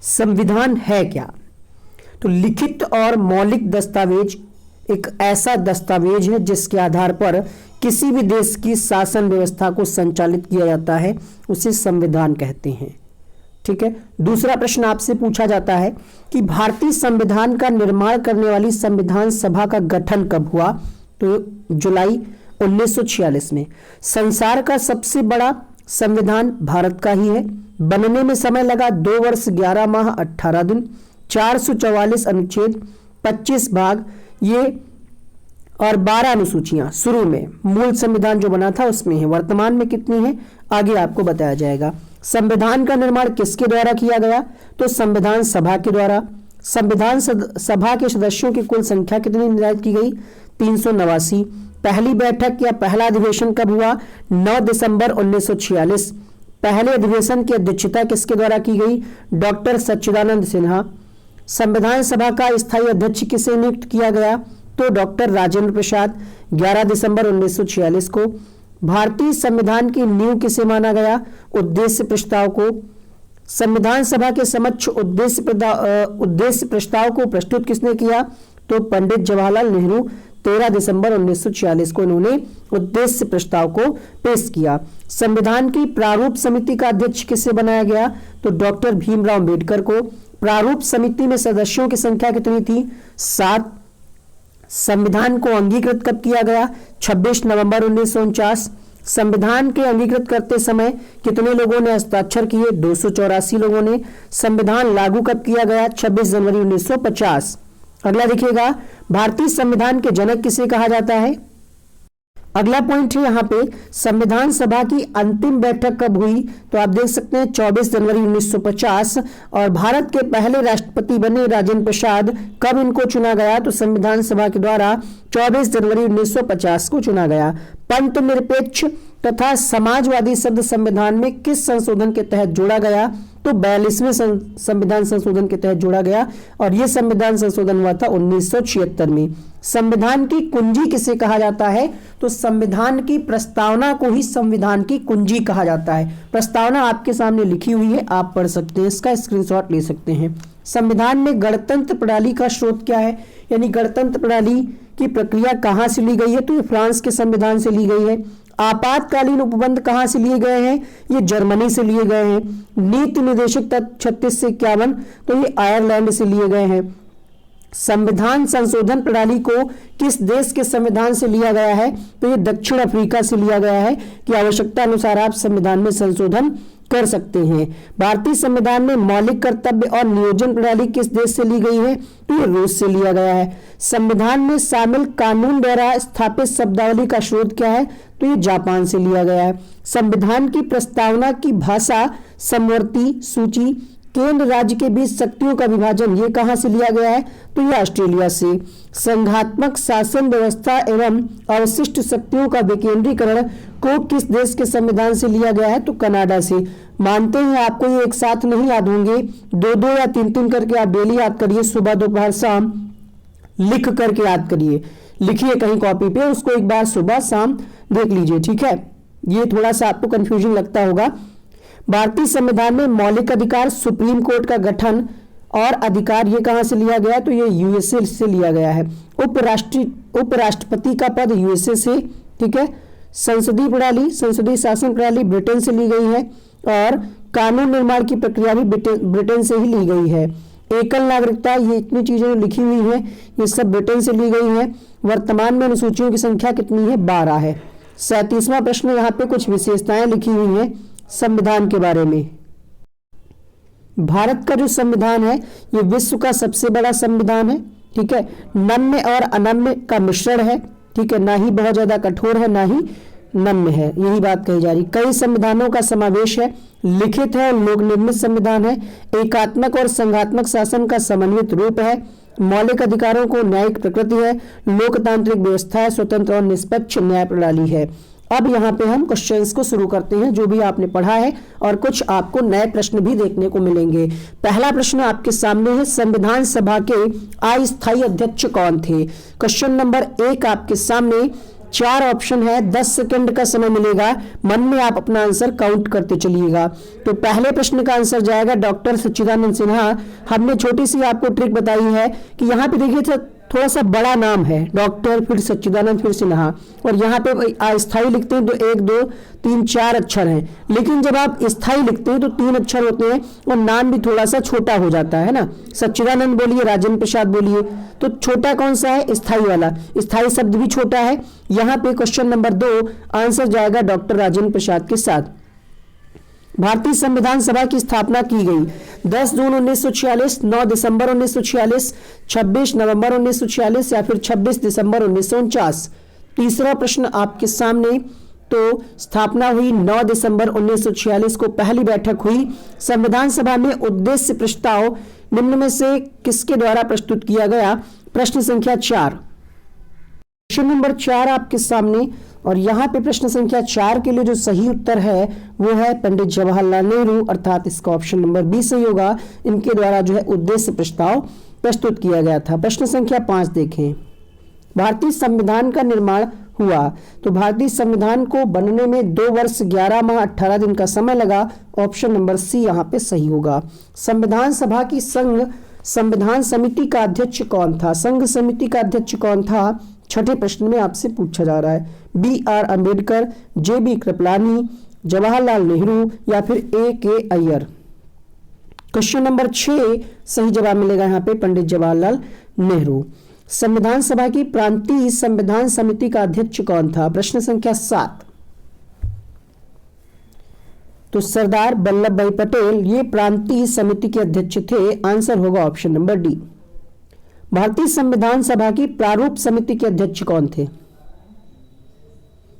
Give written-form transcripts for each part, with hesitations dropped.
संविधान है क्या? तो लिखित और मौलिक दस्तावेज एक ऐसा दस्तावेज है जिसके आधार पर किसी भी देश की शासन व्यवस्था को संचालित किया जाता है, उसे संविधान कहते हैं। ठीक है। दूसरा प्रश्न आपसे पूछा जाता है कि भारतीय संविधान का निर्माण करने वाली संविधान सभा का गठन कब हुआ? तो जुलाई 1946 में। संसार का सबसे बड़ा संविधान भारत का ही है। बनने में समय लगा 2 वर्ष 11 माह 18 दिन, 444 अनुच्छेद, 25 भाग ये और 12 अनुसूचियां शुरू में मूल संविधान जो बना था उसमें है। वर्तमान में कितनी है आगे आपको बताया जाएगा। संविधान का निर्माण किसके द्वारा किया गया? तो संविधान सभा के द्वारा। संविधान सभा के सदस्यों की कुल संख्या कितनी निर्धारित की गई? 389। पहली बैठक या पहला अधिवेशन कब हुआ? 9 दिसंबर 1946। पहले अधिवेशन की अध्यक्षता किसके द्वारा की गई? डॉक्टर सच्चिदानंद सिन्हा। संविधान सभा का स्थायी अध्यक्ष किसे नियुक्त किया गया? तो डॉक्टर राजेंद्र प्रसाद। 11 दिसंबर 1946 को। भारतीय संविधान की नींव किसे माना गया? उद्देश्य प्रस्ताव को। संविधान सभा के समक्ष उद्देश्य प्रस्ताव को प्रस्तुत किसने किया? तो पंडित जवाहरलाल नेहरू। 13 दिसंबर 1946 को इन्होंने उद्देश्य प्रस्ताव को पेश किया। संविधान की प्रारूप समिति का अध्यक्ष किसे बनाया गया? तो डॉक्टर भीमराव अंबेडकर को। प्रारूप समिति में सदस्यों की संख्या कितनी थी? 7। संविधान को अंगीकृत कब किया गया? 26 नवंबर 1949। संविधान के अंगीकृत करते समय कितने लोगों ने हस्ताक्षर किए? 284 लोगों ने। संविधान लागू कब किया गया? 26 जनवरी 1950। अगला देखिएगा, भारतीय संविधान के जनक किसे कहा जाता है? अगला पॉइंट है यहाँ पे, संविधान सभा की अंतिम बैठक कब हुई? तो आप देख सकते हैं 24 जनवरी 1950। और भारत के पहले राष्ट्रपति बने राजेंद्र प्रसाद, कब इनको चुना गया? तो संविधान सभा के द्वारा 24 जनवरी 1950 को चुना गया। पंथ निरपेक्ष तथा समाजवादी शब्द संविधान में किस संशोधन के तहत जोड़ा गया? तो 42वें संविधान संशोधन के तहत जोड़ा गया और यह संविधान संशोधन हुआ था 1976 में। संविधान की कुंजी किसे कहा जाता है? तो संविधान की प्रस्तावना को ही संविधान की कुंजी कहा जाता है। प्रस्तावना आपके सामने लिखी हुई है, आप पढ़ सकते हैं, इसका स्क्रीनशॉट ले सकते हैं। संविधान में गणतंत्र प्रणाली का स्रोत क्या है? यानी गणतंत्र प्रणाली की प्रक्रिया कहां से ली गई है? तो ये फ्रांस के संविधान से ली गई है। आपातकालीन उपबंध कहां से लिए गए हैं? ये जर्मनी से लिए गए हैं। नीति निर्देशक तत्व 36 से 51 तो ये आयरलैंड से लिए गए हैं। संविधान संशोधन प्रणाली को किस देश के संविधान से लिया गया है? तो ये दक्षिण अफ्रीका से लिया गया है कि आवश्यकता अनुसार आप संविधान में संशोधन कर सकते हैं। भारतीय संविधान में मौलिक कर्तव्य और नियोजन प्रणाली किस देश से ली गई है? तो ये रूस से लिया गया है। संविधान में शामिल कानून द्वारा स्थापित शब्दावली का स्रोत क्या है? तो ये जापान से लिया गया है। संविधान की प्रस्तावना की भाषा, समवर्ती सूची, केंद्र राज्य के बीच शक्तियों का विभाजन ये कहां से लिया गया है? तो ये ऑस्ट्रेलिया से। संघात्मक शासन व्यवस्था एवं अवशिष्ट शक्तियों का विकेंद्रीकरण को किस देश के संविधान से लिया गया है? तो कनाडा से। मानते हैं आपको ये एक साथ नहीं याद होंगे, 2-2 या 3-3 करके आप डेली याद करिए, सुबह दोपहर शाम लिख करके याद करिए। लिखिए कहीं कॉपी पे, उसको एक बार सुबह शाम देख लीजिए, ठीक है। ये थोड़ा सा आपको कंफ्यूजन लगता होगा। भारतीय संविधान में मौलिक अधिकार, सुप्रीम कोर्ट का गठन और अधिकार ये कहां से लिया गया? तो ये यूएसए से लिया गया है। उपराष्ट्रपति का पद यूएसए से, ठीक है। संसदीय प्रणाली, संसदीय शासन प्रणाली ब्रिटेन से ली गई है और कानून निर्माण की प्रक्रिया भी ब्रिटेन से ही ली गई है। एकल नागरिकता, ये इतनी चीजें लिखी हुई हैं, ये सब ब्रिटेन से ली गई है। वर्तमान में अनुसूचियों की संख्या कितनी है? 12 है। 37वां प्रश्न, यहाँ पे कुछ विशेषताएं लिखी हुई हैं संविधान के बारे में। भारत का जो संविधान है ये विश्व का सबसे बड़ा संविधान है, ठीक है। नम्य और अनम्य का मिश्रण है, ठीक है। ना ही बहुत ज्यादा कठोर है, ना ही नम्य है, यही बात कही जा रही। कई संविधानों का समावेश है, लिखित है और लोक निर्मित संविधान है। एकात्मक और संघात्मक शासन का समन्वित रूप है। मौलिक अधिकारों को न्यायिक प्रकृति है। लोकतांत्रिक व्यवस्था है। स्वतंत्र और निष्पक्ष न्याय प्रणाली है। अब यहाँ पे हम क्वेश्चंस को शुरू करते हैं जो भी आपने पढ़ा है और कुछ आपको नए प्रश्न भी देखने को मिलेंगे। पहला प्रश्न आपके सामने है, संविधान सभा के अस्थायी अध्यक्ष कौन थे? क्वेश्चन नंबर 1 आपके सामने, 4 ऑप्शन है, 10 सेकंड का समय मिलेगा, मन में आप अपना आंसर काउंट करते चलिएगा। तो पहले प्रश्न का आंसर जाएगा डॉक्टर सच्चिदानंद सिन्हा। हमने छोटी सी आपको ट्रिक बताई है कि यहाँ पे देखिए थोड़ा सा बड़ा नाम है, डॉक्टर फिर सच्चिदानंद फिर सिन्हा, और यहाँ पे अस्थाई लिखते हैं तो 1 2 3 4 अक्षर हैं, लेकिन जब आप स्थाई लिखते हैं तो 3 अक्षर होते हैं और नाम भी थोड़ा सा छोटा हो जाता है ना। सच्चिदानंद बोलिए, राजेंद्र प्रसाद बोलिए, तो छोटा कौन सा है? स्थाई वाला। स्थाई शब्द भी छोटा है। यहाँ पे क्वेश्चन नंबर 2 आंसर जाएगा डॉक्टर राजेंद्र प्रसाद के साथ। भारतीय संविधान सभा की स्थापना की गई 10 जून 1946, 9 दिसंबर 1946, 26 नवंबर 1946 या फिर 26 दिसंबर 1949। तीसरा प्रश्न आपके सामने। तो स्थापना हुई 9 दिसंबर 1946 को पहली बैठक हुई। संविधान सभा में उद्देश्य प्रस्ताव निम्न में से किसके द्वारा प्रस्तुत किया गया? प्रश्न संख्या 4। क्वेश्चन नंबर 4 आपके सामने, और यहाँ पे प्रश्न संख्या 4 के लिए जो सही उत्तर है वो है पंडित जवाहरलाल नेहरू, अर्थात इसका ऑप्शन नंबर बी सही होगा। इनके द्वारा जो है उद्देश्य प्रस्ताव प्रस्तुत किया गया था। प्रश्न संख्या 5 देखें। भारतीय संविधान का निर्माण हुआ, तो भारतीय संविधान को बनने में 2 वर्ष 11 माह 18 दिन का समय लगा। ऑप्शन नंबर सी यहाँ पे सही होगा। संविधान सभा की संघ संविधान समिति का अध्यक्ष कौन था? संघ समिति का अध्यक्ष कौन था? छठे प्रश्न में आपसे पूछा जा रहा है। BR अम्बेडकर, JB कृपलानी, जवाहरलाल नेहरू या फिर AK अय्यर। क्वेश्चन नंबर 6 सही जवाब मिलेगा यहाँ पे पंडित जवाहरलाल नेहरू। संविधान सभा की प्रांतीय संविधान समिति का अध्यक्ष कौन था? प्रश्न संख्या 7। तो सरदार वल्लभ भाई पटेल ये प्रांतीय समिति के अध्यक्ष थे। आंसर होगा ऑप्शन नंबर डी। भारतीय संविधान सभा की प्रारूप समिति के अध्यक्ष कौन थे?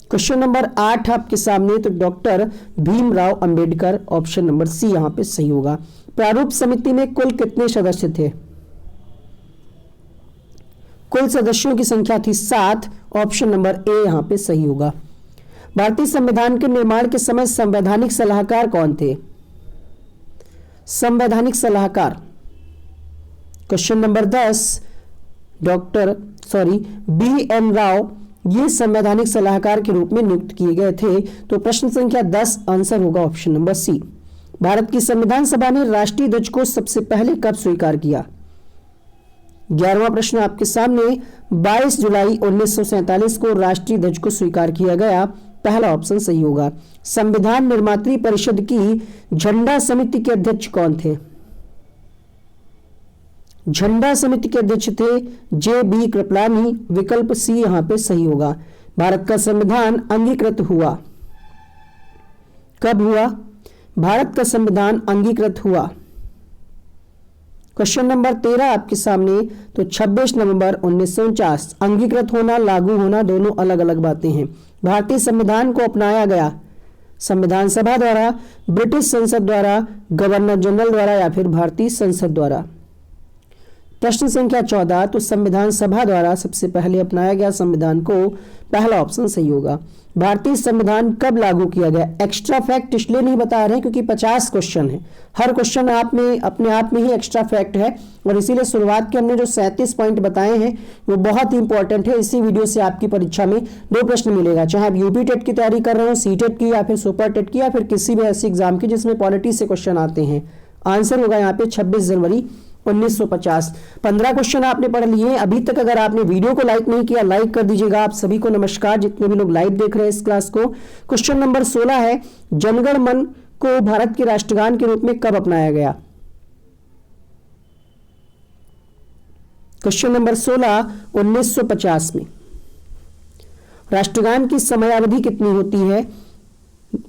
क्वेश्चन नंबर 8 आपके सामने, तो doctor Bhimrao Ambedkar. Option number c यहां पे सही होगा। प्रारूप समिति में कुल कितने सदस्य थे? कुल सदस्यों की संख्या थी 7। ऑप्शन नंबर ए यहां पे सही होगा। भारतीय संविधान के निर्माण के समय संवैधानिक सलाहकार कौन थे? संवैधानिक सलाहकार क्वेश्चन नंबर 10 BN राव ये संवैधानिक सलाहकार के रूप में नियुक्त किए गए थे। तो प्रश्न संख्या 10 आंसर होगा ऑप्शन नंबर सी। भारत की संविधान सभा ने राष्ट्रीय ध्वज को सबसे पहले कब स्वीकार किया? 11वां प्रश्न आपके सामने। 22 जुलाई 1947 को राष्ट्रीय ध्वज को स्वीकार किया गया। पहला ऑप्शन सही होगा। संविधान निर्मात्री परिषद की झंडा समिति के अध्यक्ष कौन थे? झंडा समिति के अध्यक्ष थे JB कृपलानी। विकल्प सी यहां पे सही होगा। भारत का संविधान अंगीकृत हुआ कब हुआ? भारत का संविधान अंगीकृत हुआ। क्वेश्चन नंबर 13 आपके सामने, तो 26 नवंबर 1949। अंगीकृत होना, लागू होना दोनों अलग अलग बातें हैं। भारतीय संविधान को अपनाया गया संविधान सभा द्वारा, ब्रिटिश संसद द्वारा, गवर्नर जनरल द्वारा या फिर भारतीय संसद द्वारा। प्रश्न संख्या 14, तो संविधान सभा द्वारा सबसे पहले अपनाया गया संविधान को। पहला ऑप्शन सही होगा। भारतीय संविधान कब लागू किया गया? एक्स्ट्रा फैक्ट इसलिए नहीं बता रहे क्योंकि 50 क्वेश्चन है। हर क्वेश्चन आप में अपने आप में ही एक्स्ट्रा फैक्ट है, और इसीलिए शुरुआत के हमने जो 37 पॉइंट बताए हैं वो बहुत ही इंपॉर्टेंट है। इसी वीडियो से आपकी परीक्षा में 2 प्रश्न मिलेगा, चाहे आप यूपी टेट की तैयारी कर रहे हो, CTET की या फिर सुपर टेट की या फिर किसी भी ऐसे एग्जाम की जिसमें पॉलिटी से क्वेश्चन आते हैं। आंसर होगा यहाँ पे 26 जनवरी 1950। 15 क्वेश्चन आपने पढ़ लिए। अभी तक अगर आपने वीडियो को लाइक नहीं किया, लाइक कर दीजिएगा। आप सभी को नमस्कार, जितने भी लोग लाइव देख रहे हैं इस क्लास को। क्वेश्चन नंबर 16 है, जनगण मन को भारत के राष्ट्रगान के रूप में कब अपनाया गया? क्वेश्चन नंबर 16 1950 में। राष्ट्रगान की समयावधि कितनी होती है?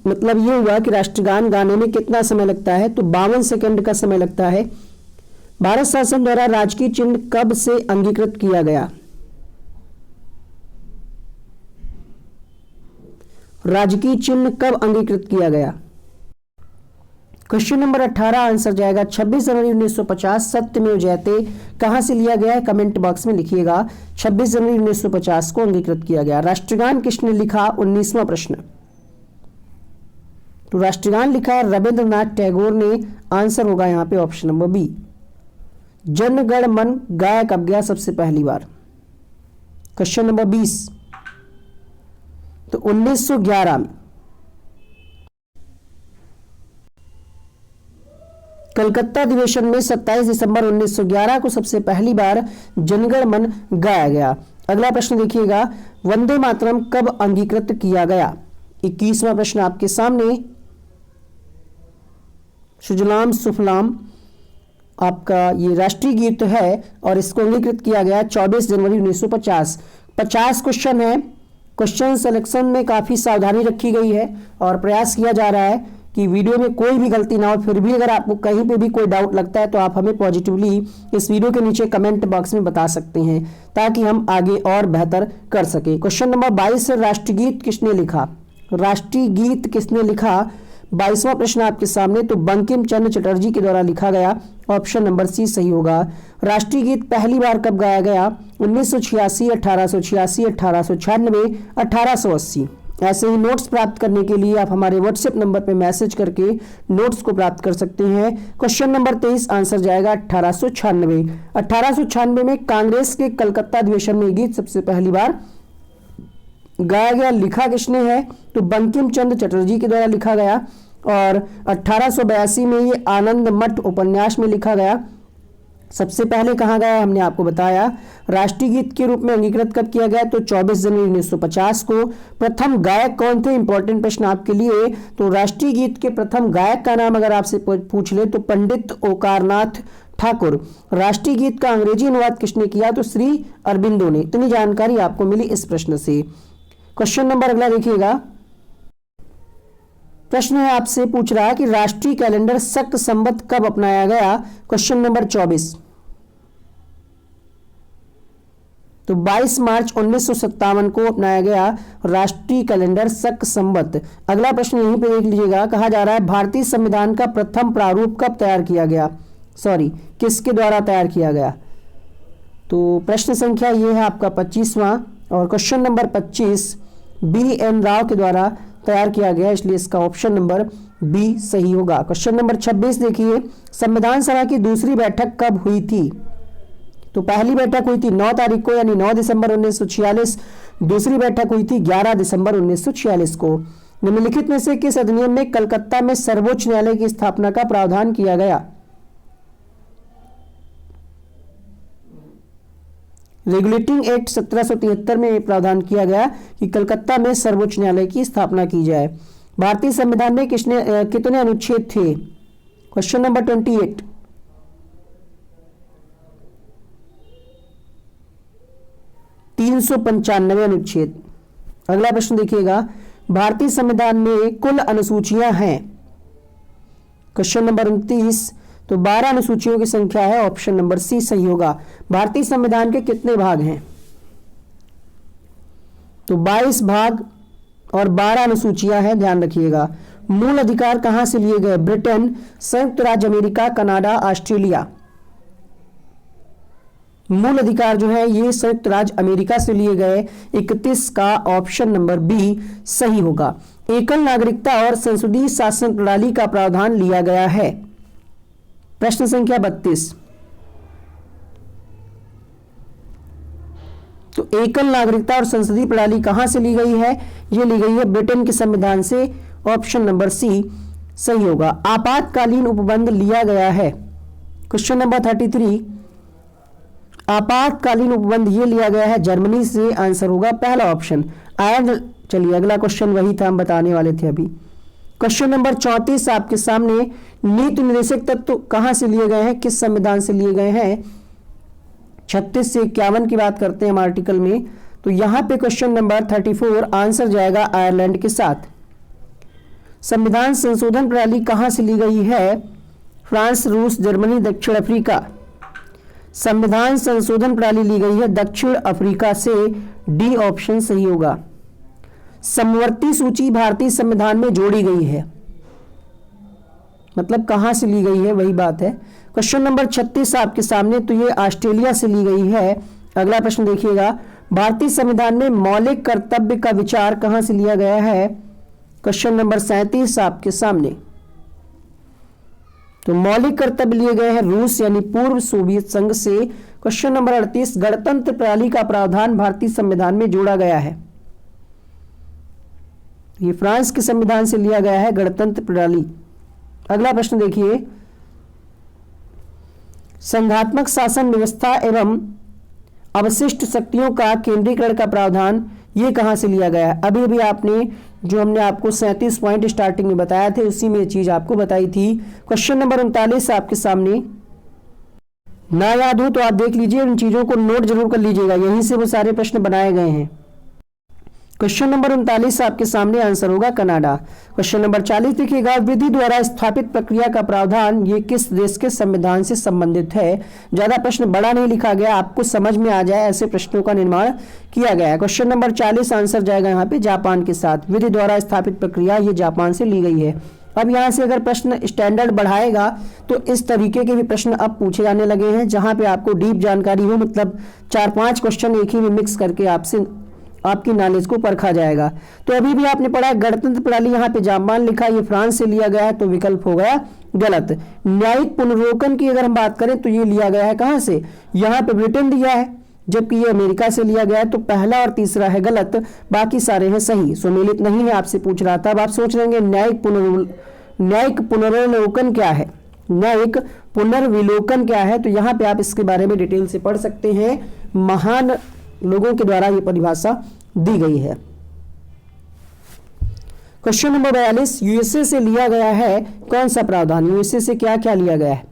मतलब ये हुआ कि राष्ट्रगान गाने में कितना समय लगता है? तो 52 सेकंड का समय लगता है। भारत शासन द्वारा राजकीय चिन्ह कब से अंगीकृत किया गया? राजकीय चिन्ह कब अंगीकृत किया गया? क्वेश्चन नंबर 18 आंसर जाएगा 26 जनवरी 1950। सत्यमेव जयते कहां से लिया गया है? कमेंट बॉक्स में लिखिएगा। 26 जनवरी 1950 को अंगीकृत किया गया। राष्ट्रगान किसने लिखा? 19वां प्रश्न। तो राष्ट्रगान लिखा है रविंद्रनाथ टैगोर ने। आंसर होगा यहां पे option number B. Jana Gana मन गाया कब गया सबसे पहली बार? Question number 20। तो 1911 में कलकत्ता अधिवेशन में 27 दिसंबर 1911 को सबसे पहली बार जनगण मन गाया गया। अगला प्रश्न देखिएगा, वंदे मातरम कब अंगीकृत किया गया? 21वां प्रश्न आपके सामने। सुजलाम सुफलाम आपका ये राष्ट्रीय गीत है और इसको अंगीकृत किया गया 24 जनवरी 1950। 50 क्वेश्चन है। क्वेश्चन सिलेक्शन में काफी सावधानी रखी गई है और प्रयास किया जा रहा है कि वीडियो में कोई भी गलती ना हो। फिर भी अगर आपको कहीं पे भी कोई डाउट लगता है तो आप हमें पॉजिटिवली इस वीडियो के नीचे कमेंट बॉक्स में बता सकते हैं ताकि हम आगे और बेहतर कर सके। क्वेश्चन नंबर 22, राष्ट्रगीत किसने लिखा? राष्ट्रीय गीत किसने लिखा? 22वां प्रश्न आपके सामने। तो बंकिम चंद्र चटर्जी के द्वारा लिखा गया। ऑप्शन नंबर सी सही होगा। राष्ट्रीय गीत पहली बार कब गाया गया? 1986, 1886, 1896, 1880। ऐसे ही नोट्स प्राप्त करने के लिए आप हमारे व्हाट्सएप नंबर पर मैसेज करके नोट्स को प्राप्त कर सकते हैं। क्वेश्चन नंबर 23 आंसर जाएगा 1896। 1896 में कांग्रेस के कलकत्ता अधिवेशन में गीत सबसे पहली बार गाया गया। लिखा किसने है? तो बंकिम चंद्र चटर्जी के द्वारा लिखा गया। और 1882 में ये आनंद मठ उपन्यास में लिखा गया। सबसे पहले कहाँ गया हमने आपको बताया। राष्ट्रीय गीत के रूप में अंगीकृत कब किया गया? तो 24 जनवरी 1950 को। प्रथम गायक कौन थे? इंपॉर्टेंट प्रश्न आपके लिए। तो राष्ट्रीय गीत के प्रथम गायक का नाम अगर आपसे पूछ ले तो पंडित ओकारनाथ ठाकुर। राष्ट्रीय गीत का अंग्रेजी अनुवाद किसने किया? तो श्री अरबिंदो ने। इतनी जानकारी आपको मिली इस प्रश्न से। क्वेश्चन नंबर अगला देखिएगा। प्रश्न है आपसे पूछ रहा है कि राष्ट्रीय कैलेंडर शक संवत कब अपनाया गया? Question number 24। तो 22 मार्च 1957 को अपनाया गया राष्ट्रीय कैलेंडर शक संवत। अगला प्रश्न यहीं पे देख लीजिएगा। कहा जा रहा है भारतीय संविधान का प्रथम प्रारूप कब तैयार किया गया? किसके द्वारा तैयार किया गया? तो प्रश्न संख्या ये है आपका 25वां और क्वेश्चन नंबर 25 BN राव के द्वारा तैयार किया गया, इसलिए इसका ऑप्शन नंबर बी सही होगा। क्वेश्चन नंबर 26 देखिए, संविधान सभा की दूसरी बैठक कब हुई थी? तो पहली बैठक हुई थी 9 तारीख को यानी 9 दिसंबर 1946। दूसरी बैठक हुई थी 11 दिसंबर 1946 को। निम्नलिखित में से किस अधिनियम में कलकत्ता में सर्वोच्च न्यायालय की स्थापना का प्रावधान किया गया? रेगुलेटिंग एक्ट 1773 में प्रावधान किया गया कि कलकत्ता में सर्वोच्च न्यायालय की स्थापना की जाए। भारतीय संविधान में कितने अनुच्छेद थे? Question number 28। 395 अनुच्छेद। अगला प्रश्न देखिएगा, भारतीय संविधान में कुल अनुसूचियां हैं? Question number 29। तो 12 अनुसूचियों की संख्या है। ऑप्शन नंबर सी सही होगा। भारतीय संविधान के कितने भाग हैं? तो 22 भाग और 12 अनुसूचियां हैं, ध्यान रखिएगा। मूल अधिकार कहां से लिए गए? ब्रिटेन, संयुक्त राज्य अमेरिका, कनाडा, ऑस्ट्रेलिया। मूल अधिकार जो है ये संयुक्त राज्य अमेरिका से लिए गए। 31 का ऑप्शन नंबर बी सही होगा। एकल नागरिकता और संसदीय शासन प्रणाली का प्रावधान लिया गया है। प्रश्न संख्या 32। तो एकल नागरिकता और संसदीय प्रणाली कहां से ली गई है? यह ली गई है ब्रिटेन के संविधान से। ऑप्शन नंबर सी सही होगा। आपातकालीन उपबंध लिया गया है। Question number 33। आपातकालीन उपबंध ये लिया गया है जर्मनी से। आंसर होगा पहला ऑप्शन आयरलैंड। चलिए अगला क्वेश्चन वही था, हम बताने वाले थे अभी। क्वेश्चन नंबर 34 आपके सामने, नीति निर्देशक तत्व कहां से लिए गए हैं? किस संविधान से लिए गए हैं? 36 से 51 की बात करते हैं हम आर्टिकल में। तो यहां पे क्वेश्चन नंबर 34 आंसर जाएगा आयरलैंड के साथ। संविधान संशोधन प्रणाली कहां से ली गई है? फ्रांस, रूस, जर्मनी, दक्षिण अफ्रीका। संविधान संशोधन प्रणाली ली गई है दक्षिण अफ्रीका से। डी ऑप्शन सही होगा। समवर्ती सूची भारतीय संविधान में जोड़ी गई है, मतलब कहां से ली गई है वही बात है। क्वेश्चन नंबर 36 आपके सामने, तो ये ऑस्ट्रेलिया से ली गई है। अगला प्रश्न देखिएगा, भारतीय संविधान में मौलिक कर्तव्य का विचार कहां से लिया गया है? क्वेश्चन नंबर 37 आपके सामने। तो मौलिक कर्तव्य लिए गए हैं रूस यानी पूर्व सोवियत संघ से। क्वेश्चन नंबर 38, गणतंत्र प्रणाली का प्रावधान भारतीय संविधान में जोड़ा गया है। ये फ्रांस के संविधान से लिया गया है गणतंत्र प्रणाली। अगला प्रश्न देखिए, संघात्मक शासन व्यवस्था एवं अवशिष्ट शक्तियों का केंद्रीकरण का प्रावधान ये कहां से लिया गया है? अभी अभी आपने जो हमने आपको 37 पॉइंट स्टार्टिंग में बताया थे उसी में चीज आपको बताई थी। क्वेश्चन नंबर 39 आपके सामने, ना याद हो तो आप देख लीजिए, उन चीजों को नोट जरूर कर लीजिएगा, यहीं से वो सारे प्रश्न बनाए गए हैं। क्वेश्चन नंबर 39 आपके सामने आंसर होगा कनाडा। क्वेश्चन नंबर 40 देखिएगा, विधि द्वारा स्थापित प्रक्रिया का प्रावधान ये किस देश के संविधान से संबंधित है? ज्यादा प्रश्न बड़ा नहीं लिखा गया, आपको समझ में आ जाए ऐसे प्रश्नों का निर्माण किया गया है। क्वेश्चन नंबर 40 आंसर जाएगा यहाँ पे जापान के साथ। विधि द्वारा स्थापित प्रक्रिया ये जापान से ली गई है। अब यहाँ से अगर प्रश्न स्टैंडर्ड बढ़ाएगा तो इस तरीके के भी प्रश्न अब पूछे जाने लगे हैं जहां पे आपको डीप जानकारी हो, मतलब 4-5 क्वेश्चन एक ही में मिक्स करके आपसे आपकी नॉलेज को परखा जाएगा। तो अभी भी आपने पढ़ा गणतंत्र प्रणाली, यहाँ पे जापान लिखा, ये फ्रांस से लिया गया है, तो विकल्प हो गया गलत। न्यायिक पुनर्विलोकन की अगर हम बात करें तो ये लिया गया है कहां से? यहाँ पे ब्रिटेन दिया है, जबकि ये अमेरिका से लिया गया है, तो पहला और तीसरा है गलत, बाकी सारे हैं सही। सुमेलित नहीं है, आपसे पूछ रहा था। अब आप सोच रहे हैं न्यायिक पुनर्विलोकन क्या है, न्यायिक पुनर्विलोकन क्या है? तो यहाँ पे आप इसके बारे में डिटेल से पढ़ सकते हैं, महान लोगों के द्वारा ये परिभाषा दी गई है। क्वेश्चन नंबर 42, यूएसए से लिया गया है कौन सा प्रावधान? यूएसए से क्या क्या लिया गया है?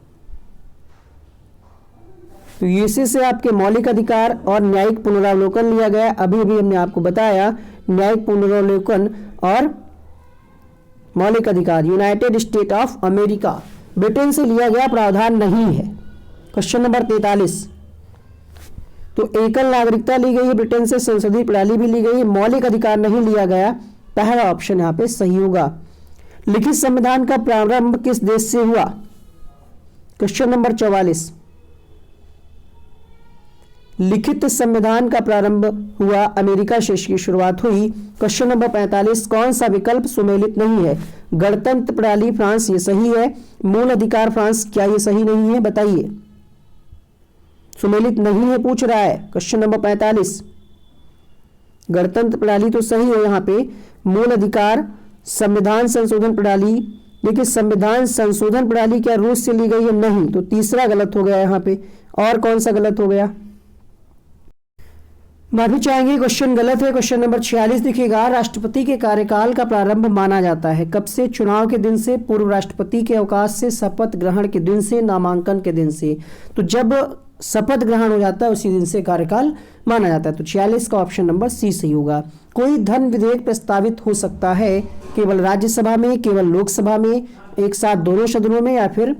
तो यूएसए से आपके मौलिक अधिकार और न्यायिक पुनरावलोकन लिया गया। अभी भी हमने आपको बताया न्यायिक पुनरावलोकन और मौलिक अधिकार United state of America, Britain से लिया गया प्रावधान नहीं है। क्वेश्चन नंबर 43, तो एकल नागरिकता ली गई है ब्रिटेन से, संसदीय प्रणाली भी ली गई, मौलिक अधिकार नहीं लिया गया, पहला ऑप्शन यहाँ पे सही होगा। लिखित संविधान का प्रारंभ किस देश से हुआ? क्वेश्चन नंबर 44, लिखित संविधान का प्रारंभ हुआ अमेरिका से, इसकी शुरुआत हुई। क्वेश्चन नंबर 45, कौन सा विकल्प सुमेलित नहीं है? गणतंत्र प्रणाली फ्रांस, ये सही है। मूल अधिकार फ्रांस, क्या ये सही नहीं है? बताइए। सुमेलित नहीं है पूछ रहा है। क्वेश्चन नंबर 45, गणतंत्र प्रणाली तो सही है। यहाँ पे मूल अधिकार, संविधान संशोधन प्रणाली, देखिए संविधान संशोधन प्रणाली क्या रूस से ली गई है? नहीं, तो तीसरा गलत हो गया यहाँ पे। और कौन सा गलत हो गया? माफी चाहेंगे, क्वेश्चन गलत है। क्वेश्चन नंबर 46 दिखेगा, राष्ट्रपति के कार्यकाल का प्रारंभ माना जाता है कब से? चुनाव के दिन से, पूर्व राष्ट्रपति के अवकाश से, शपथ ग्रहण के दिन से, नामांकन के दिन से। तो जब शपथ ग्रहण हो जाता है उसी दिन से कार्यकाल माना जाता है। तो 46 का ऑप्शन नंबर सी सही होगा। कोई धन विधेयक प्रस्तावित हो सकता है केवल राज्यसभा में, केवल लोकसभा में, एक साथ दोनों सदनों में, या फिर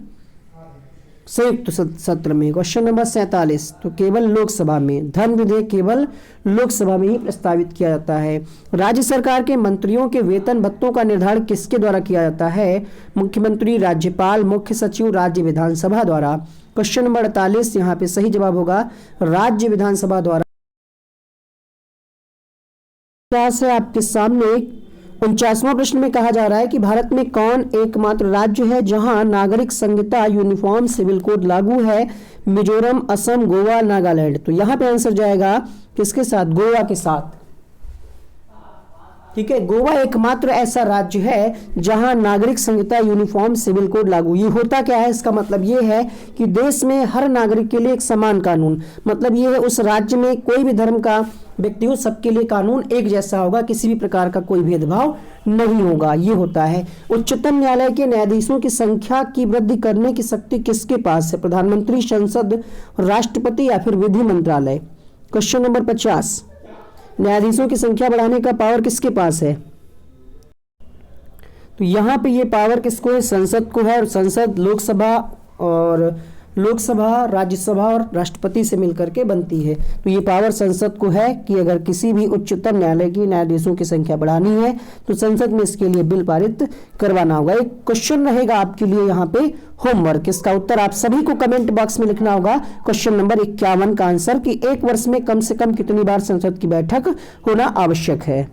संयुक्त सत्र में? क्वेश्चन नंबर 47, तो केवल लोकसभा में, धन विधेयक केवल लोकसभा में ही प्रस्तावित किया जाता है। राज्य सरकार के मंत्रियों के वेतन भत्तों का निर्धारण किसके द्वारा किया जाता है? मुख्यमंत्री, राज्यपाल, मुख्य सचिव, राज्य विधानसभा द्वारा। क्वेश्चन नंबर 48, यहाँ पे सही जवाब होगा राज्य विधानसभा द्वारा। है आपके सामने 49वां प्रश्न में कहा जा रहा है कि भारत में कौन एकमात्र राज्य है जहां नागरिक संहिता यूनिफॉर्म सिविल कोड लागू है? मिजोरम, असम, गोवा, नागालैंड। तो यहां पे आंसर जाएगा किसके साथ? गोवा के साथ। ठीक है, गोवा एकमात्र ऐसा राज्य है जहां नागरिक संहिता यूनिफॉर्म सिविल कोड लागू। ये होता क्या है? इसका मतलब ये है कि देश में हर नागरिक के लिए एक समान कानून, मतलब ये है उस राज्य में कोई भी धर्म का व्यक्ति हो, सबके लिए कानून एक जैसा होगा, किसी भी प्रकार का कोई भेदभाव नहीं होगा। ये होता है। उच्चतम न्यायालय के न्यायाधीशों की संख्या की वृद्धि करने की शक्ति किसके पास है? प्रधानमंत्री, संसद, राष्ट्रपति या फिर विधि मंत्रालय? क्वेश्चन नंबर 50, न्यायाधीशों की संख्या बढ़ाने का पावर किसके पास है? तो यहां पे ये पावर किसको है? संसद को है। और संसद लोकसभा, राज्यसभा और राष्ट्रपति से मिलकर के बनती है। तो ये पावर संसद को है कि अगर किसी भी उच्चतम न्यायालय की न्यायाधीशों की संख्या बढ़ानी है तो संसद में इसके लिए बिल पारित करवाना होगा। एक क्वेश्चन रहेगा आपके लिए यहाँ पे होमवर्क, इसका उत्तर आप सभी को कमेंट बॉक्स में लिखना होगा। क्वेश्चन नंबर 51 का आंसर कि एक वर्ष में कम से कम कितनी बार संसद की बैठक होना आवश्यक है।